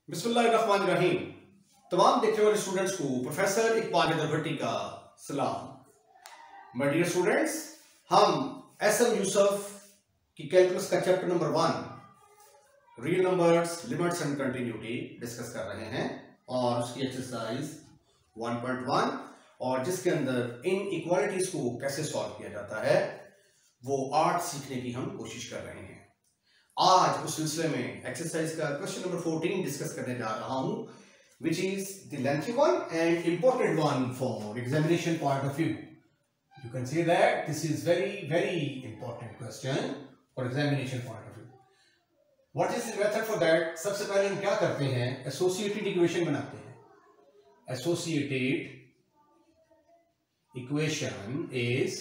बिस्मिल्लाहिर्रहमानिर्रहीम। तमाम देखने वाले स्टूडेंट्स को प्रोफेसर इकबाल हैदर भट्टी का सलाम। माय डियर स्टूडेंट्स, हम एसएम यूसुफ की कैलकुलस का chapter number 1 real numbers, limits and continuity discuss कर रहे हैं और उसकी एक्सरसाइज 1.1 और जिसके अंदर इन इक्वालिटीज को कैसे सॉल्व किया जाता है वो आर्ट सीखने की हम कोशिश कर रहे हैं। आज उस सिलसिले में एक्सरसाइज का क्वेश्चन नंबर 14 डिस्कस करने जा रहा हूं, which is the lengthy one and important one for examination point of view. You can say that this is very important question for examination point of view. What is the method for that? सबसे पहले हम क्या करते हैं, associated equation बनाते हैं। Associated equation is,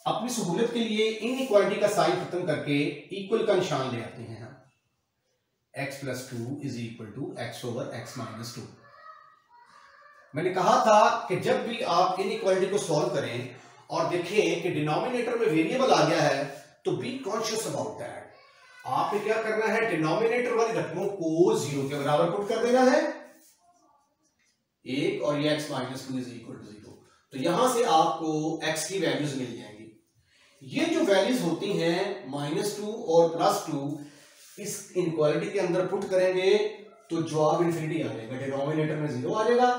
अपनी सहूलियत के लिए इनइक्वालिटी का साइन खत्म करके इक्वल का निशान ले आते हैं हम। x + 2 = x/x-2। मैंने कहा था कि जब भी आप इनइक्वालिटी को सॉल्व करें और देखें कि डिनोमिनेटर में वेरिएबल आ गया है तो बी कॉन्शियस अबाउट दैट। आपने क्या करना है, डिनोमिनेटर वाली रकमों को 0 के बराबर पुट कर देना है, 1 और ये x - 2 = 0। तो यहां से आपको x की वैल्यूज मिल जाएंगी। ये जो वैल्यूज होती हैं -2 और +2, इस इनइक्वालिटी के अंदर पुट करेंगे तो जवाब इन्फिनिटी आ जाएगा। डिनोमिनेटर में 0 आ जाएगा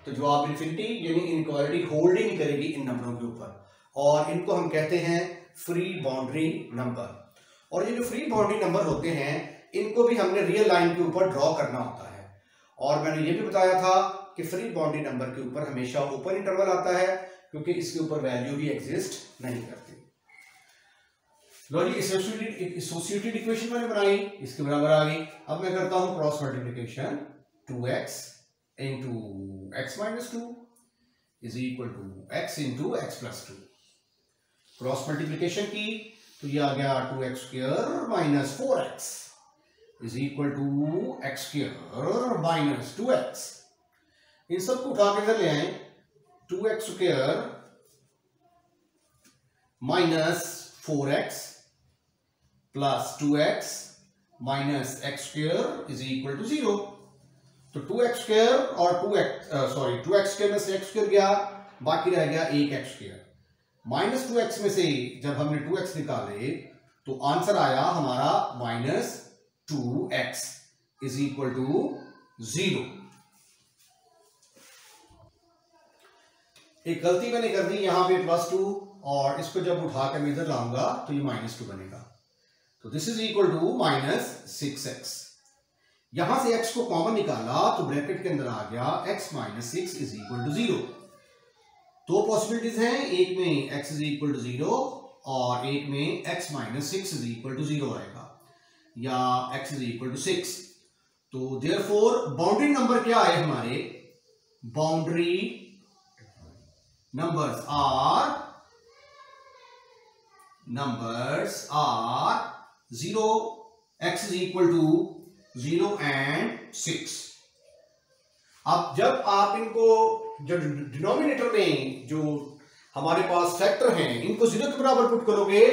तो जवाब इन्फिनिटी, यानी इनइक्वालिटी होल्ड ही नहीं करेगी इन नंबरों के ऊपर, और इनको हम कहते हैं फ्री बाउंड्री नंबर। और ये जो फ्री बाउंड्री नंबर होते हैं इनको भी हमने रियल लाइन के ऊपर ड्रॉ करना होता है। और मैंने ये भी बताया था कि फ्री बाउंड्री नंबर के ऊपर हमेशा ओपन इंटरवल आता है क्योंकि इसके ऊपर वैल्यू भी एग्जिस्ट नहीं करती। लो जी, एसोसिएटेड इक्वेशन मैंने बनाई, इसके बराबर आ गई। अब मैं करता हूं cross multiplication, 2x × x - 2 = x × x + 2। Cross multiplication की तो ये आ गया 2x² - 4x = x² - 2x। इन सबको उठा के इधर ले आए, 2x² - 4x + 2x - x² = 0। तो 2x² और 2x² में से x² गया, बाकी रह गया 1x²। -2x में से जब हमने 2x निकाले तो आंसर आया हमारा -2x = 0। एक गलती मैंने कर दी यहां पे, +2, और इसको जब उठा कर मैं इधर लाऊंगा तो ये -2 बनेगा। तो this is equal to -6x। यहां से x को कॉमन निकाला तो ब्रैकेट के अंदर आ गया x - 6 = 0। दो पॉसिबिलिटीज हैं, एक में x = 0 और एक में x - 6 = 0 आएगा, या x = 6। तो देयरफॉर बाउंड्री नंबर क्या आए हमारे, boundary numbers are 0, x = 0 and 6। अब जब आप इनको जो डिनोमिनेटर में जो हमारे पास फैक्टर हैं इनको 0 के बराबर पुट करोगे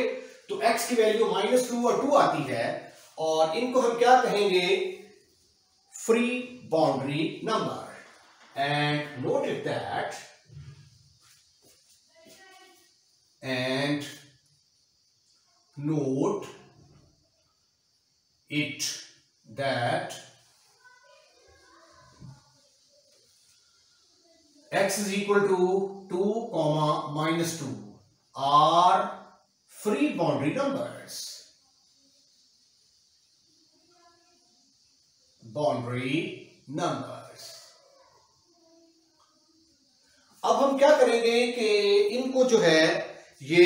तो x की वैल्यू -2 और 2 आती है, और इनको हम क्या कहेंगे, free boundary number. And note it that x = 2, -2 are free boundary numbers। अब हम क्या करेंगे कि इनको जो है ये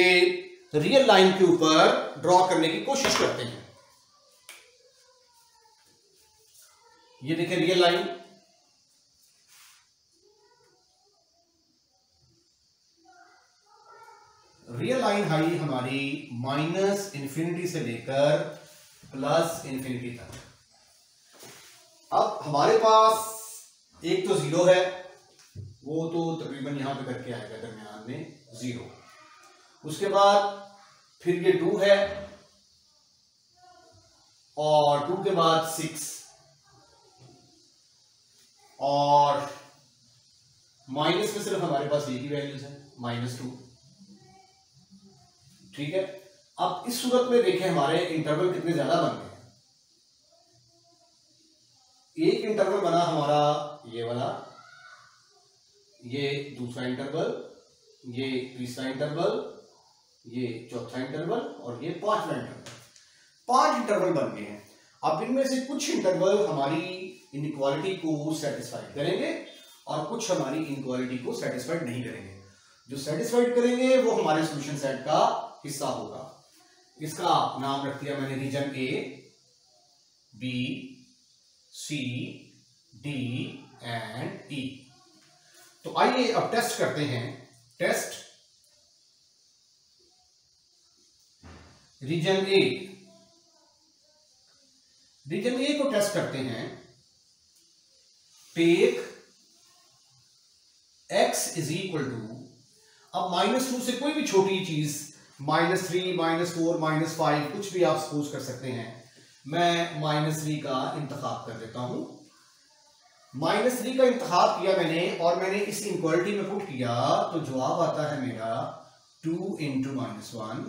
रियल लाइन के ऊपर ड्रॉ करने की कोशिश करते हैं। ये देखें रियल लाइन, रियल लाइन है हमारी -∞ से लेकर +∞ तक। अब हमारे पास एक तो 0 है, वो तो तकरीबन यहां पे करके आएगा दरमियान में 0। उसके बाद फिर ये 2 है और 2 के बाद 6 और माइनस में सिर्फ हमारे पास ये की वैल्यूज है -2। ठीक है, अब इस सूरत में देखें हमारे इंटरवल कितने ज्यादा बन गए हैं। एक इंटरवल बना हमारा ये वाला, ये दूसरा इंटरवल, ये तीसरा इंटरवल, ये चौथा इंटरवल और ये पांचवा इंटरवल। 5 इंटरवल बन गए हैं। अब इनमें से कुछ इंटरवल हमारी इनइक्वालिटी को सेटिस्फाइड करेंगे और कुछ हमारी इनइक्वालिटी को सेटिस्फाइड नहीं करेंगे। जो सेटिस्फाइड करेंगे वो हमारे सॉल्यूशन सेट का हिस्सा होगा। इसका नाम रख दिया मैंने region A, B, C, D and E. तो आइए अब टेस्ट करते हैं। Test region A, region A को टेस्ट करते हैं। Take x is equal to, अब -2 से कोई भी छोटी चीज -3, -4, -5 कुछ भी आप सपोज कर सकते हैं। मैं -3 का इंतखाब कर देता हूं। -3 का इंतखाब किया मैंने और मैंने इस इनक्वालिटी में पुट किया तो जवाब आता है मेरा 2 into -1,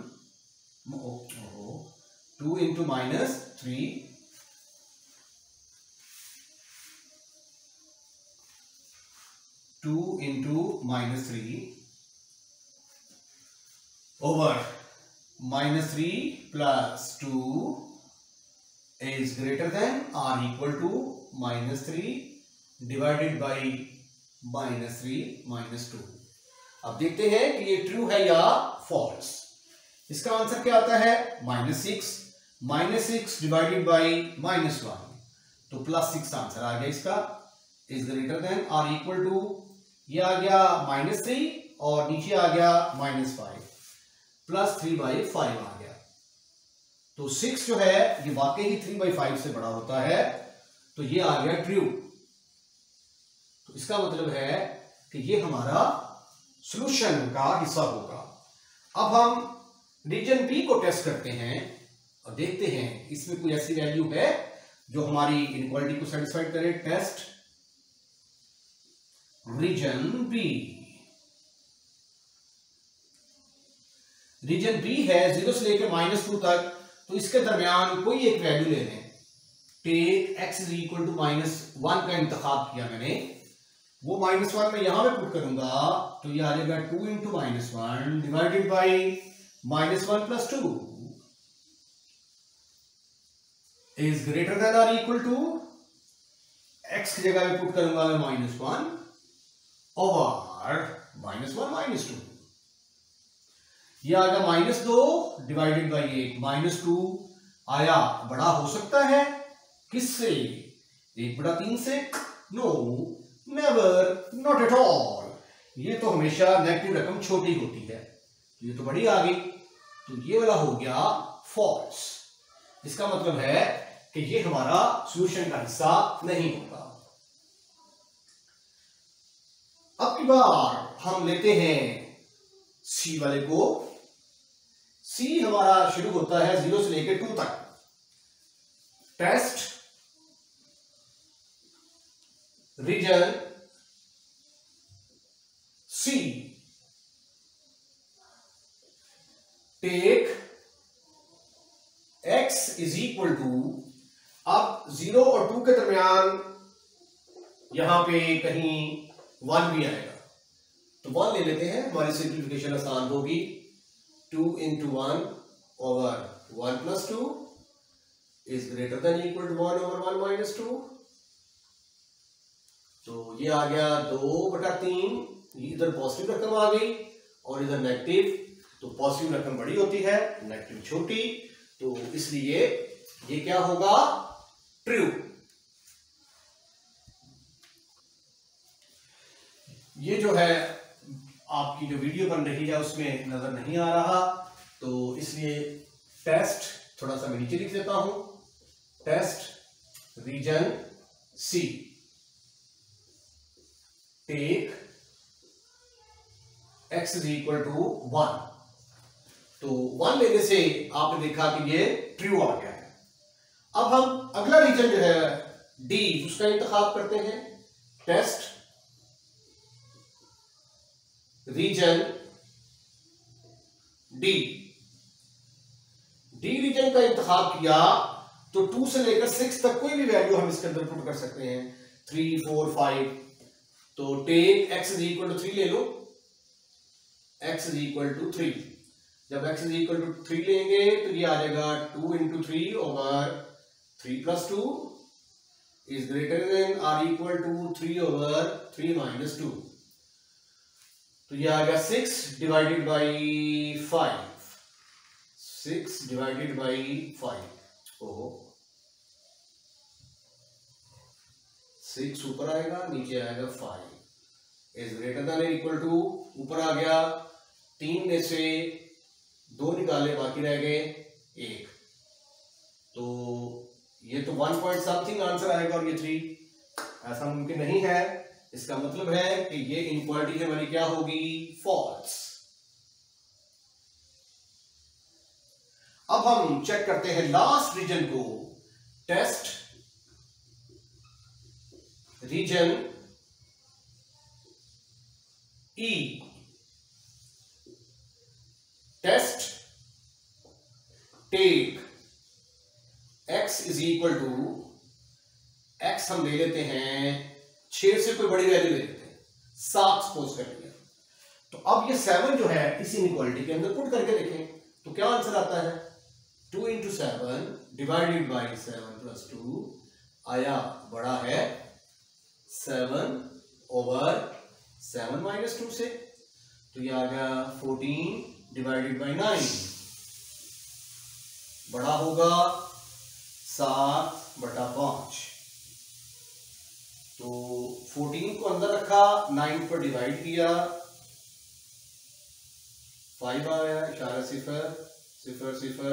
2 into -3 2 into -3 over -3 plus 2 is greater than or equal to -3 divided by -3 -2। अब देखते हैं कि ये ट्रू है या फॉल्स। इसका आंसर क्या आता है -6 डिवाइडेड बाई -1, तो +6 आंसर आ गया इसका। इज ग्रेटर देन और इक्वल टू, ये आ गया -3 और नीचे आ गया -5, +3/5 आ गया। तो 6 जो है ये वाकई ही 3/5 से बड़ा होता है, तो ये आ गया ट्रू। तो इसका मतलब है कि ये हमारा सॉल्यूशन का हिस्सा होगा। अब हम रीजन बी को टेस्ट करते हैं और देखते हैं इसमें कोई ऐसी वैल्यू है जो हमारी इनइक्वालिटी को सेटिस्फाइड करे। Test region B, region B है 0 से लेकर -2 तक, तो इसके दरमियान कोई एक वैल्यू ले लें। Take x is equal to -1 का इंतखाब किया मैंने, वो -1 में यहां पे पुट करूंगा तो ये आ जाएगा 2 into -1 divided by -1 plus 2 is greater then और इक्वल टू, x की जगह में पुट करूंगा मैं -1 ओवर -1 -2, ये आ गया -2 डिवाइडेड बाई 8, -2 आया बड़ा हो सकता है किससे, 1/3 से? No, never, not at all. ये तो हमेशा नेगेटिव रकम छोटी होती है, ये तो बड़ी आ गई, तो ये वाला हो गया फॉल्स। इसका मतलब है कि ये हमारा सॉल्यूशन का हिस्सा नहीं होगा। अब की बार हम लेते हैं सी वाले को। सी हमारा शुरू होता है 0 से लेकर 2 तक। Test region C, take x is equal to, अब 0 और 2 के दरमियान यहां पे कहीं 1 भी आएगा, तो 1 ले लेते हैं, हमारी सिंप्लीफिकेशन आसान होगी। 2 into 1 over 1 plus 2 is greater than equal to 1 over 1 minus 2, तो ये आ गया 2/3। इधर पॉजिटिव रकम आ गई और इधर नेगेटिव, तो पॉजिटिव रकम बड़ी होती है, नेगेटिव छोटी, तो इसलिए ये क्या होगा, ट्रू। ये जो है आपकी जो वीडियो बन रही है उसमें नजर नहीं आ रहा, तो इसलिए टेस्ट थोड़ा सा मैं नीचे लिख देता हूं। Test region C, take x is equal to 1, तो 1 लेने से आपने देखा कि ये ट्रू आ गया है। अब हम अगला रीजन जो है डी, उसका इंतखाब करते हैं। Test region D. D region का इंतखाब किया तो 2 से लेकर 6 तक कोई भी वैल्यू हम इसके अंदर पुट कर सकते हैं, 3, 4, 5। तो take x is equal to 3 ले लो, x इज इक्वल टू 3। जब x इज इक्वल टू 3 लेंगे तो ये आ जाएगा 2 into 3 over 3 plus 2 is greater than or equal to 3 over 3 minus 2। तो ये आ गया 6 डिवाइडेड बाई 5, 6 डिवाइडेड बाई 5। ओहो, 6 ऊपर आएगा, नीचे आएगा 5 is greater than equal to, ऊपर आ गया 3 में से 2 निकाले, बाकी रह गए 1। तो ये तो 1 पॉइंट समथिंग आंसर आएगा और ये 3। ऐसा मुमकिन नहीं है। इसका मतलब है कि ये इनक्वालिटी हमारी क्या होगी, फॉल्स। अब हम चेक करते हैं लास्ट रीजन को। Test region E. Test take x is equal to, x हम ले लेते हैं 6 से कोई बड़ी वैल्यू ले लेते हैं, 7 सपोज कर लिया। तो अब ये 7 जो है इस इनइक्वालिटी के अंदर पुट करके देखें तो क्या आंसर आता है, 2 इंटू 7 डिवाइडेड बाई 7 प्लस 2 आया, बड़ा है 7 ओवर 7 माइनस 2 से। तो ये आ गया 14 डिवाइडेड बाई 9, बड़ा होगा 7/5। तो 14 को अंदर रखा, 9 पर डिवाइड किया, 5 आया, इशारा 0 0 0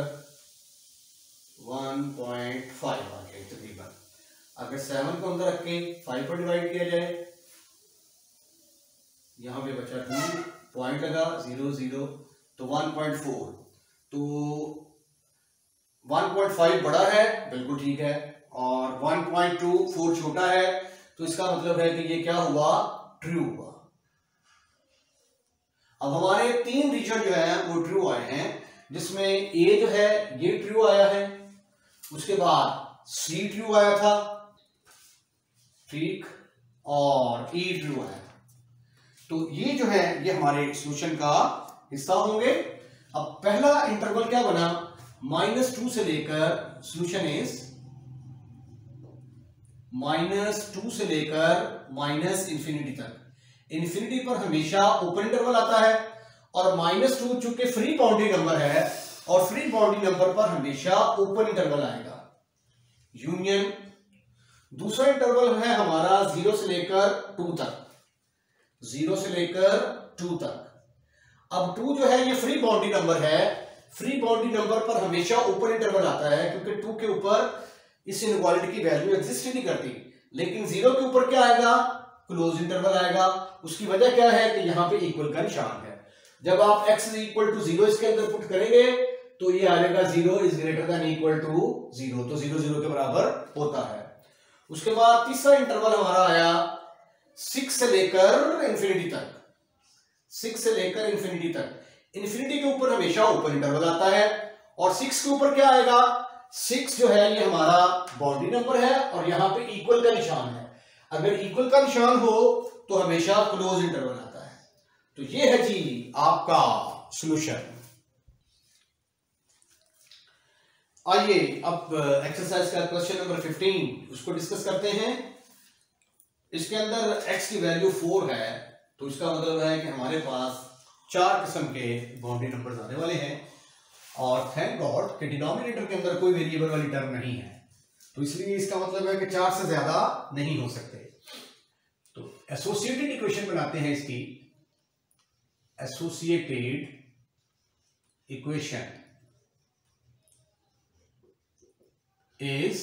1.5 आ गया तकरीबन। अगर 7 को अंदर रख के 5 पर डिवाइड किया जाए, यहां पे बचा 2, पॉइंट लगा 0 0, तो 1.4। तो 1.5 बड़ा है, बिल्कुल ठीक है, और 1.24 छोटा है। तो इसका मतलब है कि ये क्या हुआ, ट्रू हुआ। अब हमारे 3 रीजन जो है वो ट्रू आए हैं, जिसमें ए जो है ये ट्रू आया है, उसके बाद सी ट्रू आया था, ठीक, और ई ट्रू आया। तो ये जो है ये हमारे सॉल्यूशन का हिस्सा होंगे। अब पहला इंटरवल क्या बना, -2 से लेकर, सॉल्यूशन इज -2 से लेकर -इंफिनिटी तक। इंफिनिटी पर हमेशा ओपन इंटरवल आता है, और -2 चूंकि फ्री बाउंड्री नंबर है, और फ्री बाउंड्री नंबर पर हमेशा ओपन इंटरवल आएगा। यूनियन दूसरा इंटरवल है हमारा 0 से लेकर 2 तक, 0 से लेकर 2 तक। अब 2 जो है ये फ्री बाउंड्री नंबर है, फ्री बाउंड्री नंबर पर हमेशा ओपन इंटरवल आता है, क्योंकि 2 के ऊपर इस इनइक्वालिटी की वैल्यू एग्जिस्ट ही नहीं करती। लेकिन 0 के ऊपर क्या आएगा, क्लोज इंटरवल आएगा। उसकी वजह क्या है कि यहां पे इक्वल का निशान है। जब आप x इक्वल टू 0 इसके अंदर पुट करेंगे तो ये आ जाएगा 0 is greater than equal to 0, तो 0 0 के बराबर होता है। उसके बाद तीसरा इंटरवल हमारा आया 6 से लेकर इंफिनिटी तक, 6 से लेकर इंफिनिटी तक। इंफिनिटी के ऊपर हमेशा ओपन इंटरवल आता है, और 6 के ऊपर क्या आएगा, 6 जो है ये हमारा बाउंड्री नंबर है, और यहां पे इक्वल का निशान है। अगर इक्वल का निशान हो तो हमेशा क्लोज इंटरवल आता है। तो ये है जी आपका सॉल्यूशन। आइए अब एक्सरसाइज का क्वेश्चन नंबर 15 उसको डिस्कस करते हैं। इसके अंदर x की वैल्यू 4 है, तो इसका मतलब है कि हमारे पास 4 किस्म के बाउंड्री नंबर्स आने वाले हैं, और थैंक गॉड कि डिनोमिनेटर के अंदर कोई वेरिएबल वाली टर्म नहीं है, तो इसलिए इसका मतलब है कि 4 से ज्यादा नहीं हो सकते। तो एसोसिएटेड इक्वेशन बनाते हैं इसकी। Associated equation is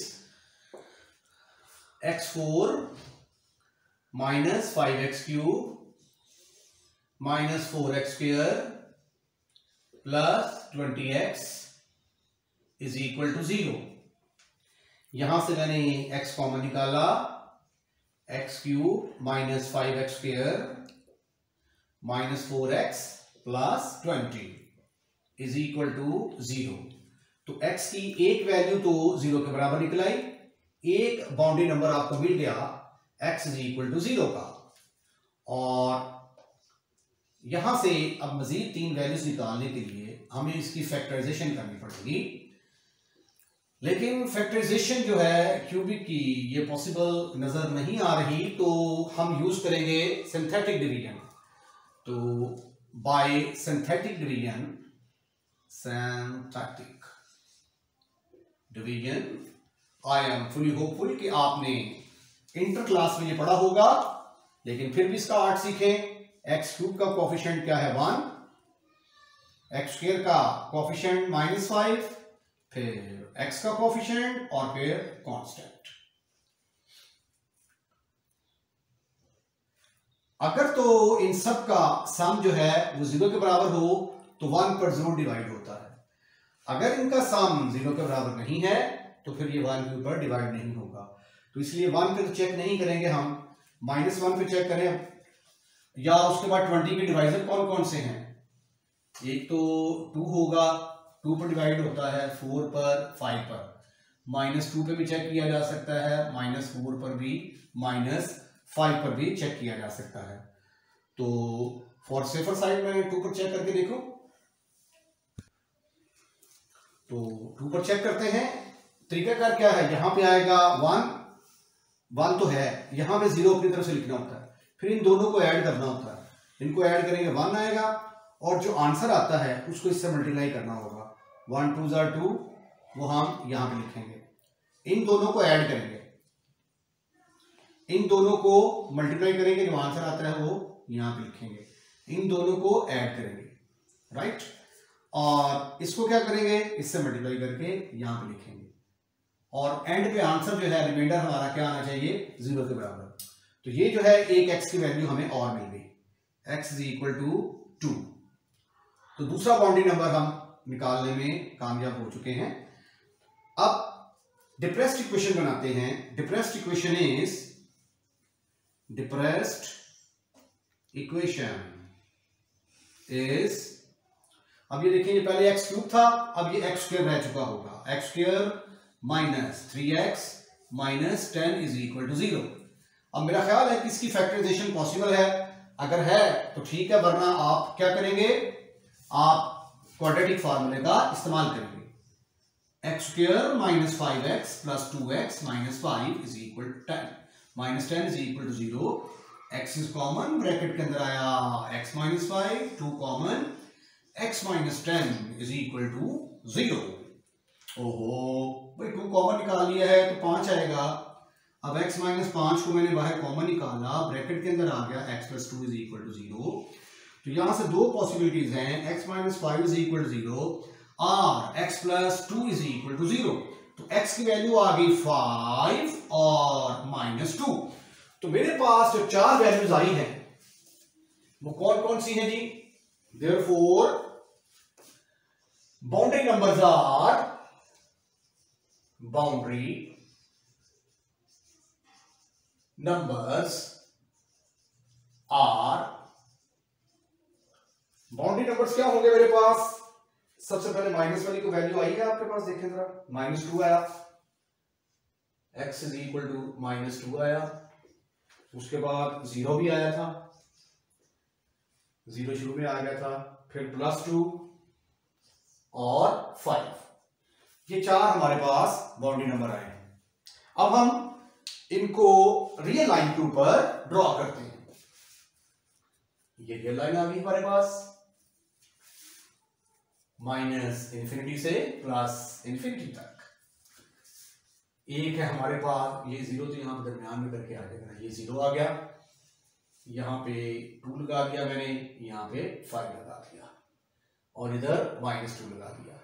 x4 - 5x³ - 4x² + 20x is equal to 0। यहां से मैंने x कॉमन निकाला, x cube minus 5x square minus 4x plus 20 is equal to 0। तो x की एक वैल्यू तो 0 के बराबर निकलाई, एक बाउंड्री नंबर आपको मिल गया x इज इक्वल टू 0 का। और यहां से अब मजीद 3 वैल्यूज निकालने के लिए हमें इसकी फैक्टराइजेशन करनी पड़ेगी, लेकिन फैक्टराइजेशन जो है क्यूबिक की ये पॉसिबल नजर नहीं आ रही, तो हम यूज करेंगे सिंथेटिक डिवीजन। तो bye synthetic division I am fully hopeful कि आपने इंटर क्लास में ये पढ़ा होगा, लेकिन फिर भी इसका आर्ट सीखें। एक्स क्यूब का कोफिशिएंट क्या है 1, एक्स स्क्वायर का कोफिशिएंट -5, फिर एक्स का कोफिशिएंट और फिर कांस्टेंट। अगर तो इन सब का सम जो है वो 0 के बराबर हो तो 1 पर जरूर डिवाइड होता है। अगर इनका सम 0 के बराबर नहीं है तो फिर ये 1 के ऊपर डिवाइड नहीं होगा। तो इसलिए 1 पे तो चेक नहीं करेंगे हम, -1 पे चेक करें, या उसके बाद 20 के डिवाइजर कौन कौन से हैं। एक तो 2 होगा, 2 पर डिवाइड होता है 4 पर, 5 पर। -2 पे भी चेक किया जा सकता है, -4 पर भी, -5 पर भी चेक किया जा सकता है। तो फॉर सेफर साइड में 2 पर चेक करके देखो। तो 2 पर चेक करते हैं। तरीकाकार क्या है, यहां पे आएगा 1 तो है, यहां पे 0 अपनी तरफ से लिखना होता है, फिर इन दोनों को ऐड करना होता है। इनको ऐड करेंगे 1 आएगा, और जो आंसर आता है उसको इससे मल्टीप्लाई करना होगा। 1 2 * 2, वो हम यहां पे लिखेंगे। इन दोनों को ऐड करेंगे, इन दोनों को मल्टीप्लाई करेंगे, जो आंसर आता है वो यहां पे लिखेंगे। इन दोनों को ऐड करेंगे, राइट, और इसको क्या करेंगे, इससे मल्टीप्लाई करके यहां पे लिखेंगे। और एंड पे आंसर जो है रिमाइंडर हमारा क्या आना चाहिए, 0 के बराबर। तो ये जो है एक x की वैल्यू हमें और मिल गई, x इज इक्वल टू 2। तो दूसरा बाउंड्री नंबर हम निकालने में कामयाब हो चुके हैं। अब डिप्रेस्ड इक्वेशन बनाते हैं। डिप्रेस्ड इक्वेशन इज, अब ये देखिए, पहले एक्स क्यूब था, अब ये एक्स स्क्वायर रह चुका होगा। X square minus 3x minus 10 is equal to 0। अब मेरा ख्याल है कि इसकी फैक्टराइजेशन पॉसिबल है, अगर है तो ठीक है, वरना आप क्या करेंगे, आप क्वाड्रेटिक फार्मूले का इस्तेमाल करेंगे। X square minus 5x plus 2x minus 5 is equal 10, minus 10 is equal to 0। x is common, bracket के अंदर आया x minus 5, 2 common, x minus 10 is equal to 0। ओहो भाई, 2 कॉमन निकाल लिया है तो 5 आएगा। अब x माइनस 5 को मैंने बाहर कॉमन निकाला, ब्रैकेट के अंदर आ गया x plus 2 is equal to 0। तो यहां से 2 पॉसिबिलिटीज हैं, x minus 5 is equal to 0 और x plus 2 is equal to 0। तो x की वैल्यू आ गई 5 और माइनस 2। तो मेरे पास जो 4 वैल्यूज आई हैं वो कौन कौन सी हैं जी। Therefore boundary numbers are, boundary numbers क्या होंगे मेरे पास। सबसे पहले माइनस वाली को वैल्यू आई है आपके पास, देखें जरा, -2 आया, x इज इक्वल टू -2 आया। उसके बाद 0 भी आया था, 0 शुरू में आ गया था, फिर +2 और 5। ये 4 हमारे पास बाउंड्री नंबर आए हैं। अब हम इनको रियल लाइन के ऊपर ड्रॉ करते हैं। ये रियल लाइन आ गई हमारे पास, -∞ से +∞ तक। एक है हमारे पास ये 0, तो यहां पर दरमियान में करके आ जाएगा, ये 0 आ गया, यहां पे 2 लगा दिया मैंने, यहां पे 5 लगा दिया, और इधर -2 लगा दिया।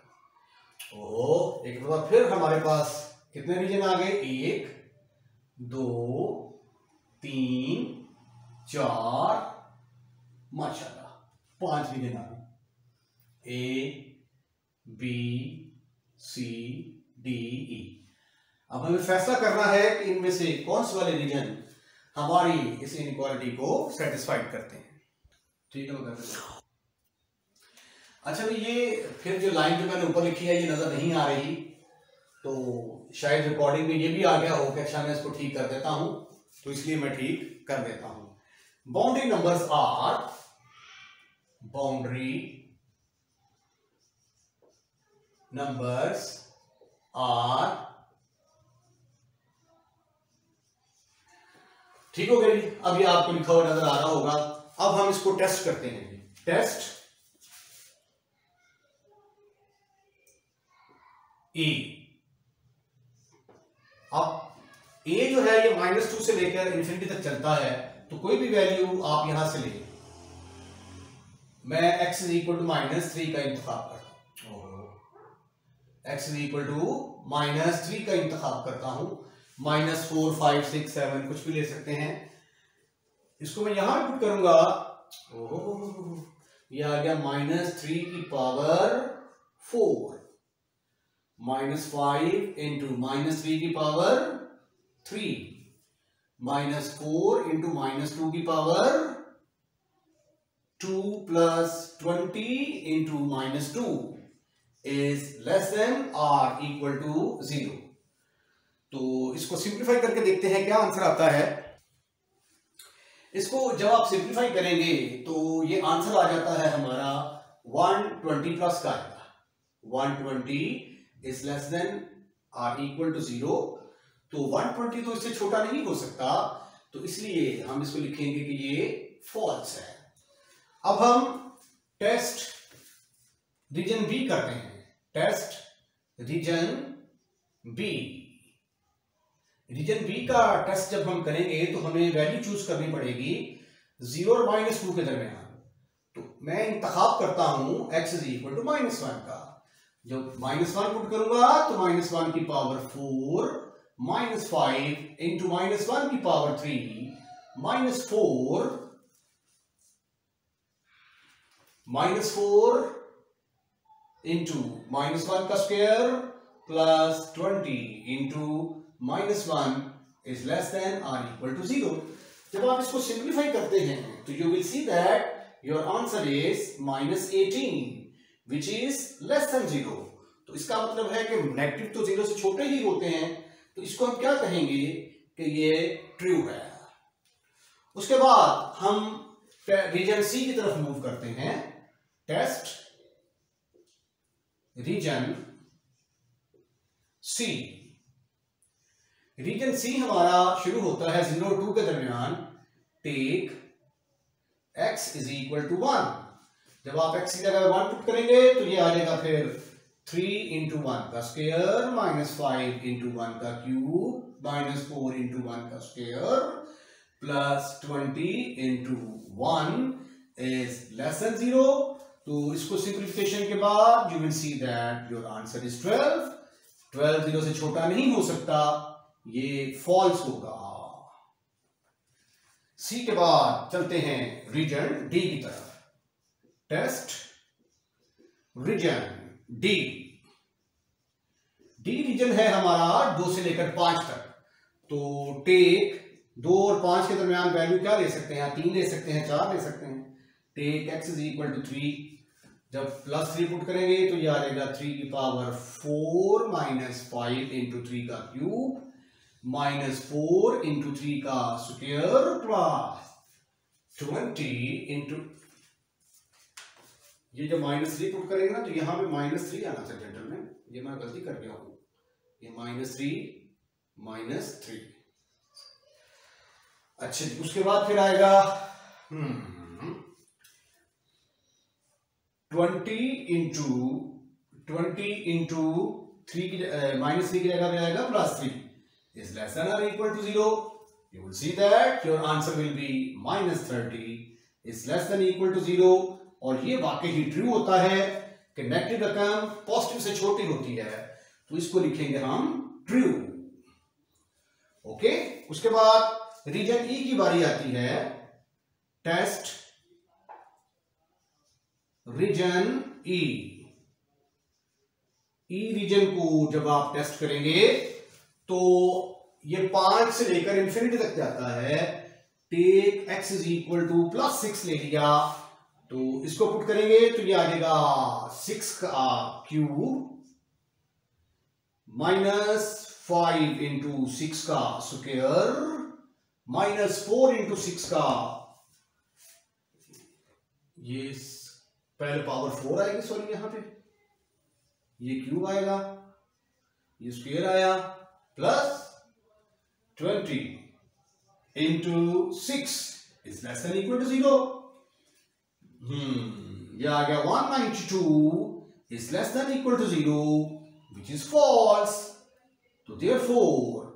ओह, एक बार फिर हमारे पास कितने रीजन आ गए, 1 2 3 4, माशाल्लाह 5 रीजन आ गए, A B C D E। अब हमें फैसला करना है कि इनमें से कौन से वाले रीजन हमारी इस इनइक्वालिटी को सेटिस्फाइड करते हैं। ठीक है, मैं कर देता हूं। अच्छा भाई, ये फिर जो लाइन जो मैंने ऊपर लिखी है ये नजर नहीं आ रही, तो शायद रिकॉर्डिंग में ये भी आ गया हो कि अच्छा मैं इसको ठीक कर देता हूं, तो इसलिए मैं ठीक कर देता हूं। Boundary numbers are, boundary numbers are, ठीक हो गया जी। अब ये आपको लिखा हुआ नजर आ रहा होगा। अब हम इसको टेस्ट करते हैं। टेस्ट ए। अब ए जो है ये -2 से लेकर इन्फिनिटी तक चलता है, तो कोई भी वैल्यू आप यहां से ले। मैं x इज इक्वल टू -3 का इंतखाब करता हूं। x इज इक्वल टू -3 का इंतखाब करता हूं। -4, 5, 6, 7 कुछ भी ले सकते हैं। इसको मैं यहां पुट करूंगा। ये आ गया -3 की पावर 4, -5 इंटू -3 की पावर 3, -4 इंटू -2 की power 2 plus 20 into -2 is less then और इक्वल टू 0। तो इसको सिंप्लीफाई करके देखते हैं क्या आंसर आता है। इसको जब आप सिंप्लीफाई करेंगे तो ये आंसर आ जाता है हमारा 120 प्लस का आएगा। 120 इज लेस देन और इक्वल टू 0। तो 120 तो इससे छोटा नहीं हो सकता, तो इसलिए हम इसको लिखेंगे कि ये फॉल्स है। अब हम टेस्ट रीजन बी करते हैं। Test region B. Region B का टेस्ट जब हम करेंगे तो हमें वैल्यू चूज करनी पड़ेगी 0 और -2 के दरमियान। तो मैं इंतखाब करता हूं x इज इक्वल टू -1 का। जब -1 पुट करूंगा तो -1 की पावर 4, -5 इंटू -1 की पावर 3, -4 इंटू -1 का square plus 20 into -1 is less then और इक्वल टू 0। जब आप इसको सिंप्लीफाई करते हैं तो you will see that your answer is -18 which is less then 0। तो इसका मतलब है कि नेगेटिव तो 0 से छोटे ही होते हैं, तो इसको हम क्या कहेंगे कि ये ट्रू है। उसके बाद हम रीजन सी की तरफ मूव करते हैं। Test region C. Region C हमारा शुरू होता है 0 और 2 के दरमियान। Take x is equal to 1। जब आप x की जगह 1 पुट करेंगे तो ये आ जाएगा फिर 3 इंटू 1 का स्क्वायर, -5 इंटू 1 का क्यूब, -4 इंटू 1 का square plus 20 into 1 is less then 0। तो इसको सिंप्लीफिकेशन के बाद you will see that your answer is 12। 12 0 से छोटा नहीं हो सकता, ये फॉल्स होगा। सी के बाद चलते हैं रीजन डी की तरफ। Test region D. D region है हमारा 2 से लेकर 5 तक। तो टेक 2 और 5 के दरमियान वैल्यू क्या ले सकते हैं? 3 ले सकते हैं, 4 ले सकते हैं। Take x is equal to 3। जब +3 पुट करेंगे तो ये आ जाएगा 3 की पावर 4 -5 इंटू 3 का क्यूब, -4 इंटू 3 का स्क्वायर प्लस 20 इंटू, ये जब -3 पुट करेंगे ना तो यहां पे -3 आना चाहिए जनरल में, ये मैं गलती कर गया हूं। ये -3 अच्छा जी। उसके बाद फिर आएगा 20 इंटू 3 की -3 की जगह पे आएगा +3 is less than or equal to 0. You will see that your answer will be -30 is less than equal to 0। और ये वाकई ही ट्रू होता है कि नेगेटिव रकम पॉजिटिव से छोटी होती है, तो इसको लिखेंगे हम ट्रू। ओके। उसके बाद रीजन ई की बारी आती है। टेस्ट रीजन ई। रीजन को जब आप टेस्ट करेंगे तो ये 5 से लेकर इंफिनिटी तक जाता है। Take x is equal to +6 ले लिया, तो इसको पुट करेंगे तो ये आ जाएगा 6 का क्यूब -5 इंटू 6 का स्क्वायर -4 इंटू 6 का, ये पहले पावर 4 आएगी, सॉरी यहां पे ये क्यूब आएगा, ये स्क्वायर आया, plus 20 into 6 is less than equal to 0। ये आ गया 192 is less than equal to 0 which is false. तो देयरफॉर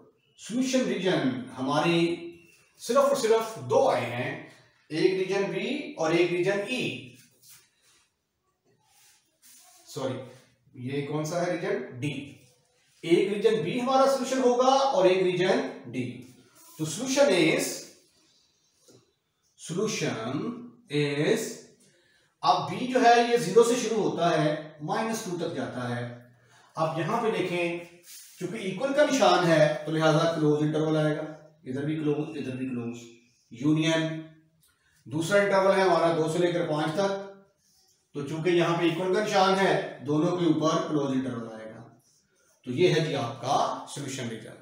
सॉल्यूशन रीजन हमारे सिर्फ और सिर्फ दो आए हैं, एक रीजन बी और एक रीजन ई। सॉरी, ये कौन सा है रीजन डी। एक रीजन बी हमारा सॉल्यूशन होगा और एक रीजन डी। तो सॉल्यूशन इज अब बी जो है ये 0 से शुरू होता है -2 तक जाता है। अब यहां पे देखें, क्योंकि इक्वल का निशान है तो लिहाजा क्लोज इंटरवल आएगा, इधर भी क्लोज इधर भी क्लोज, यूनियन। दूसरा इंटरवल है हमारा 2 से लेकर 5 तक, तो चूंकि यहां पे इक्वल का निशान है दोनों के ऊपर क्लोज इंटरवल आएगा। तो ये है जी आपका solution region.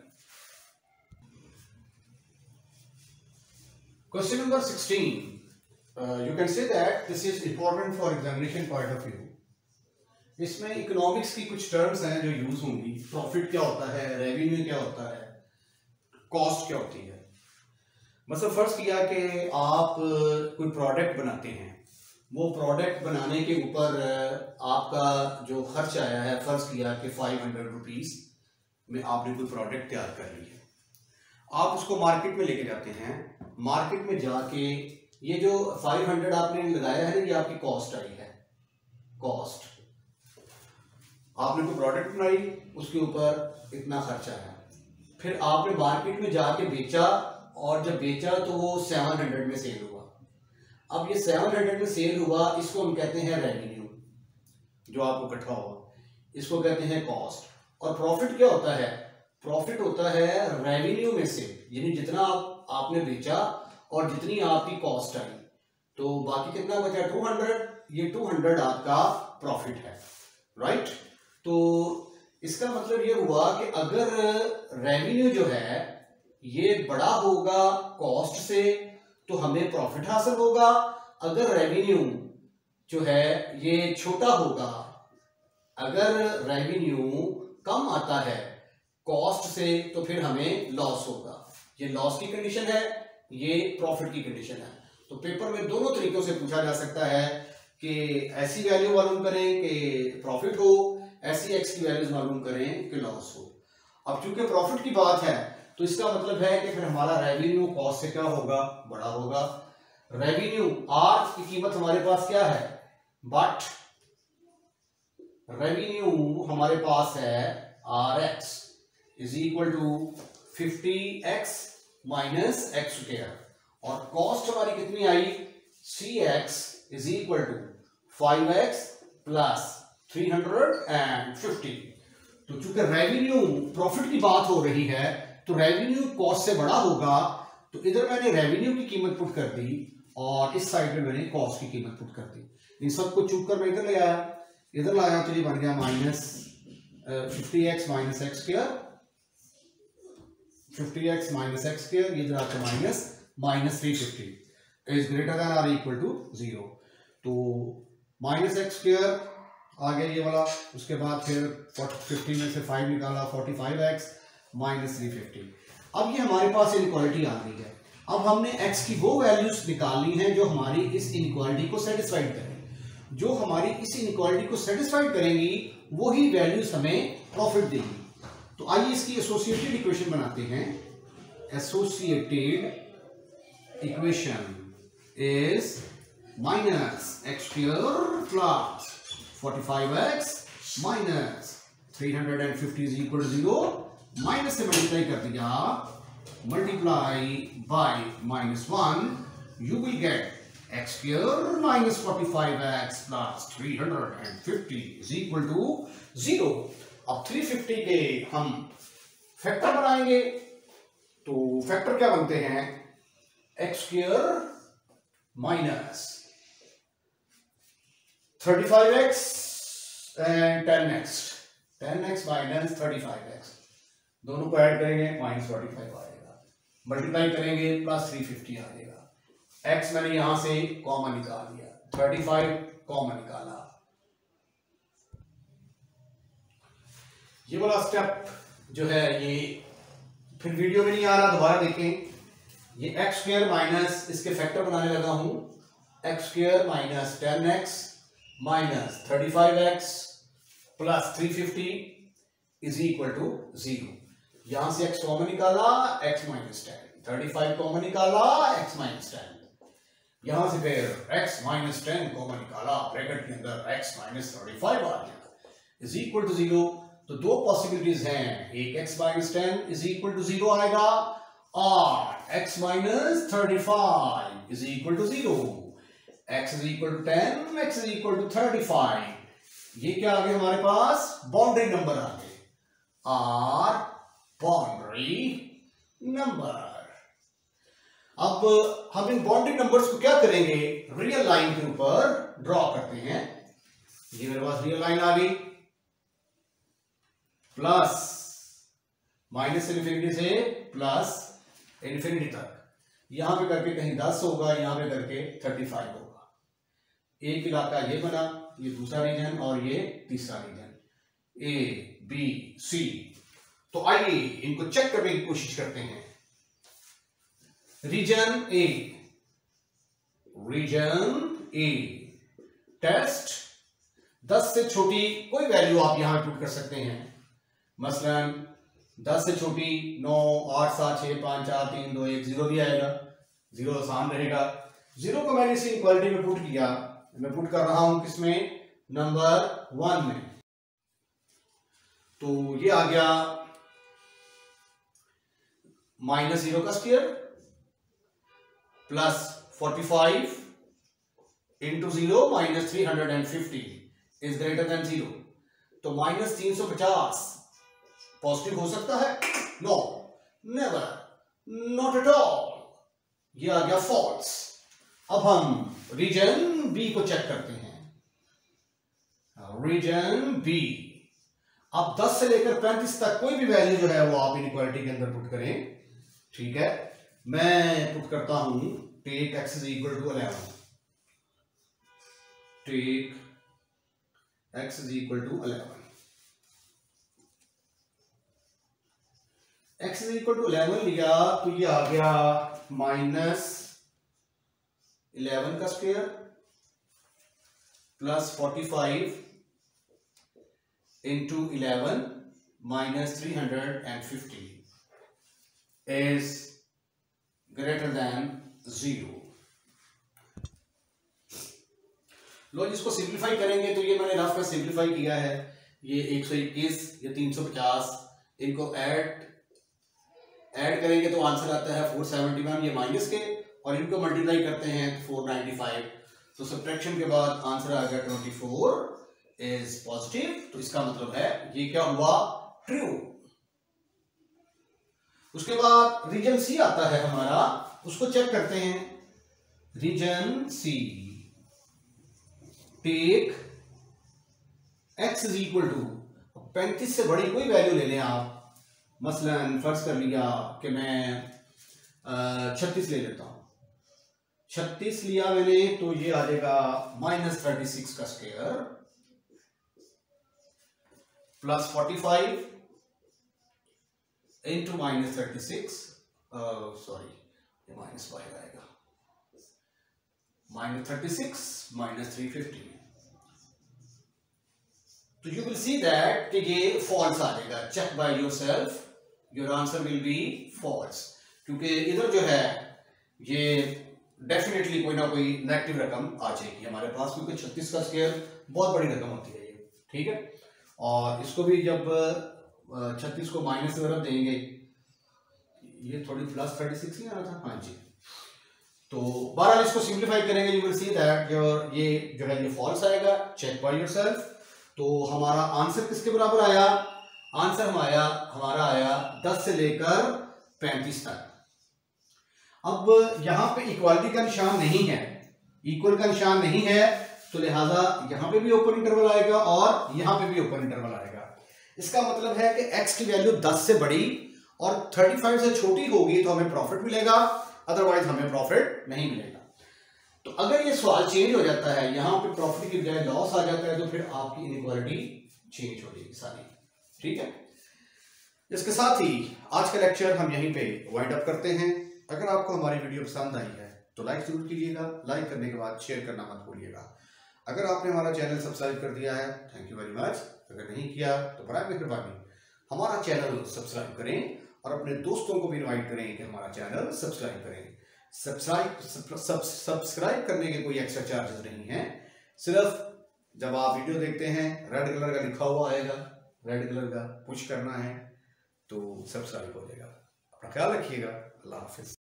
Question number 16, you can say that this is important for examination point of view। इसमें इकोनॉमिक्स की कुछ टर्म्स हैं जो यूज होंगी। प्रॉफिट क्या होता है, रेवेन्यू क्या होता है, कॉस्ट क्या होती है। मतलब फर्ज किया कि आप कोई प्रोडक्ट बनाते हैं, वो प्रोडक्ट बनाने के ऊपर आपका जो खर्च आया है, फर्ज किया कि 500 रुपीज में आपने कोई प्रोडक्ट तैयार कर ली है। आप उसको मार्केट में लेके जाते हैं, मार्केट में जाके ये जो 500 आपने लगाया है ना, ये आपकी कॉस्ट आई है। कॉस्ट, आपने कोई प्रोडक्ट बनाई, उसके ऊपर इतना खर्चा आया, फिर आपने मार्केट में जाके बेचा, और जब बेचा तो वो 700 में सेल हुआ। अब ये 700 में सेल हुआ, इसको हम कहते हैं रेवेन्यू, जो आपको इकट्ठा हुआ, इसको कहते हैं कॉस्ट। और प्रॉफिट क्या होता है, प्रॉफिट होता है रेवेन्यू में से, यानी जितना आपने बेचा और जितनी आपकी कॉस्ट आई, तो बाकी कितना बचा 200, ये 200 आपका प्रॉफिट है, राइट। तो इसका मतलब ये हुआ कि अगर रेवेन्यू जो है ये बड़ा होगा कॉस्ट से तो हमें प्रॉफिट हासिल होगा, अगर रेवेन्यू जो है ये छोटा होगा, अगर रेवेन्यू कम आता है कॉस्ट से तो फिर हमें लॉस होगा। ये लॉस की कंडीशन है, ये प्रॉफिट की कंडीशन है। तो पेपर में दोनों तरीकों से पूछा जा सकता है कि ऐसी वैल्यू मालूम करें कि प्रॉफिट हो, ऐसी एक्स की वैल्यूज मालूम करें कि लॉस हो। अब चूंकि प्रॉफिट की बात है तो इसका मतलब है कि फिर हमारा रेवेन्यू कॉस्ट से क्या होगा, बड़ा होगा। रेवेन्यू आर की कीमत हमारे पास क्या है, बट रेवेन्यू हमारे पास है R X is equal to 50x minus x square, और कॉस्ट हमारी कितनी आई, C X is equal to 5x plus 350। तो चूंकि रेवेन्यू प्रॉफिट की बात हो रही है तो रेवेन्यू कॉस्ट से बड़ा होगा, तो इधर मैंने रेवेन्यू की कीमत पुट कर दी और इस साइड में मैंने कॉस्ट की कीमत पुट कर दी। इन सबको चूक कर मैं इधर ले आया, इधर लाया तो ये बन गया minus 50x minus x square, 50x minus x square, ये इधर आता minus 350 is greater than or equal to 0। तो माइनस एक्स स्क्वायर आ गया ये वाला, उसके बाद फिर 50 में से 5 निकाला, 45x माइनस 350। अब ये हमारे पास इनइक्वालिटी आ गई है। अब हमने x की वो वैल्यूज निकालनी है जो हमारी इस इनइक्वालिटी को सेटिस्फाइड करें। जो हमारी इस इनइक्वालिटी को सेटिस्फाइड करेंगी वही वैल्यूज हमें प्रॉफिट देगी। तो आइए इसकी एसोसिएटेड इक्वेशन बनाते हैं। Associated equation is minus x square plus 45x minus 350 is equal to 0, minus से मल्टीप्लाई कर दिया, multiply by -1, you will get x square minus 45x plus 350 is equal to 0। अब 350 के हम फैक्टर बनाएंगे तो फैक्टर क्या बनते हैं, x square minus 35x and 10x minus 35x, दोनों को ऐड करेंगे माइनस 45 आएगा, मल्टीप्लाई करेंगे प्लस 350 आ जाएगा। x मैंने यहां से कॉमन निकाल दिया, 35 कॉमन निकाला। ये वाला स्टेप जो है ये फिर वीडियो में नहीं आ रहा, दोबारा देखें। ये एक्स स्क्वायर माइनस इसके फैक्टर बनाने लगा हूं, x square minus 10x minus 35x plus 350 is equal to 0। यहां से x कॉमन निकाला, x माइनस 10, 35 कॉमन निकाला, x माइनस 10, यहां से फिर x माइनस 10 कॉमन निकाला, ब्रैकेट के अंदर x माइनस 35 आ गया इज इक्वल टू 0। तो दो पॉसिबिलिटीज हैं, एक x minus 10 is equal to 0 आएगा और x minus 35 is equal to 0। x is equal to 10, x is equal to 35। ये क्या आ गया हमारे पास, बाउंड्री नंबर आ गए, आर बाउंड्री नंबर। अब हम इन बाउंड्री नंबर्स को क्या करेंगे, रियल लाइन के ऊपर ड्रॉ करते हैं। ये मेरे पास रियल लाइन आ गई, प्लस माइनस इन्फिनिटी से प्लस इन्फिनिटी तक, यहां पे करके कहीं 10 होगा, यहां पे करके 35 होगा। एक इलाका ये बना, ये दूसरा रीजन और ये तीसरा रीजन, ए बी सी। तो आइए इनको चेक करने की कोशिश करते हैं। रीजन ए, टेस्ट 10 से छोटी कोई वैल्यू आप यहां पुट कर सकते हैं, मसलन 10 से छोटी 9, 8, 7, 6, 5, 4, 3, 2, 1, 0 भी आएगा, 0 आसान रहेगा। 0 को मैंने इसी इक्वालिटी में पुट किया, मैं पुट कर रहा हूं किसमें, नंबर 1 में। तो ये आ गया माइनस 0 का square plus 45 into 0 minus 350 is greater than 0। तो माइनस 350 पॉजिटिव हो सकता है, no, never, not at all. ये आ गया फॉल्स। अब हम रीजन बी को चेक करते हैं, रीजन बी। अब 10 से लेकर 35 तक कोई भी वैल्यू जो है वो आप इनइक्वालिटी के अंदर पुट करें, ठीक है। मैं पुट करता हूं take x is equal to 11, take x is equal to 11, x is equal to 11 लिया तो ये आ गया माइनस 11 का square plus 45 into 11 minus 350 is greater than 0। लो जिसको सिंप्लीफाई करेंगे तो ये मैंने रफ में सिंप्लीफाई किया है, ये 121 ये 350, इनको ऐड करेंगे तो आंसर आता है 471, ये माइनस के, और इनको मल्टीप्लाई करते हैं 495, तो सब्ट्रैक्शन के बाद आंसर आ गया 24 इज पॉजिटिव। तो इसका मतलब है ये क्या हुआ, ट्रू। उसके बाद रीजन सी आता है हमारा, उसको चेक करते हैं। Region C, take x is equal to 35 से बड़ी कोई वैल्यू ले लें आप, मसलन फर्ज कर लिया कि मैं 36 ले लेता हूं, 36 लिया मैंने तो ये आ जाएगा माइनस 36 का square plus 45 into minus 36, sorry minus 5 आएगा, माइनस 36 माइनस 350। तो यू विल सी दैट कि ये फॉल्स आ जाएगा, check by yourself, your answer will be false, क्योंकि इधर जो है ये डेफिनेटली कोई ना कोई नेगेटिव रकम आ जाएगी हमारे पास, क्योंकि 36 का स्क्वायर बहुत बड़ी रकम होती है ये, ठीक है। और इसको भी जब 36 को माइनस की तरफ देंगे, ये थोड़ी प्लस 36 नहीं आ रहा था, हाँ जी। तो बहरहाल इसको सिंप्लीफाई करेंगे, you will see that your ये जो है ये फॉल्स आएगा, चेक बाय योरसेल्फ। तो हमारा आंसर किसके बराबर आया, आंसर हमारा आया 10 से लेकर 35 तक। अब यहां पे इक्वालिटी का निशान नहीं है, इक्वल का निशान नहीं है, तो लिहाजा यहां पे भी ओपन इंटरवल आएगा और यहां पे भी ओपन इंटरवल आएगा। इसका मतलब है कि x की वैल्यू 10 से बड़ी और 35 से छोटी होगी तो हमें प्रॉफिट मिलेगा, अदरवाइज हमें प्रॉफिट नहीं मिलेगा। तो अगर ये सवाल चेंज हो जाता है, यहां पे प्रॉफिट की बजाय लॉस आ जाता है, तो फिर आपकी इनइक्वालिटी चेंज हो जाएगी सारी। ठीक है, इसके साथ ही आज का लेक्चर हम यहीं पे वाइंड अप करते हैं। अगर आपको हमारी वीडियो पसंद आई है तो लाइक जरूर कीजिएगा, लाइक करने के बाद शेयर करना मत भूलिएगा। अगर आपने हमारा चैनल सब्सक्राइब कर दिया है, थैंक यू वेरी मच। अगर नहीं किया तो बड़ा मेहरबानी हमारा चैनल सब्सक्राइब करें और अपने दोस्तों को भी इनवाइट करें कि हमारा चैनल सब्सक्राइब करें। सब्सक्राइब करने के कोई एक्स्ट्रा चार्जेस नहीं है, सिर्फ जब आप वीडियो देखते हैं रेड कलर का लिखा हुआ आएगा, रेड कलर का पुश करना है तो सब्सक्राइब हो जाएगा। अपना ख्याल रखिएगा, अल्लाह हाफिज।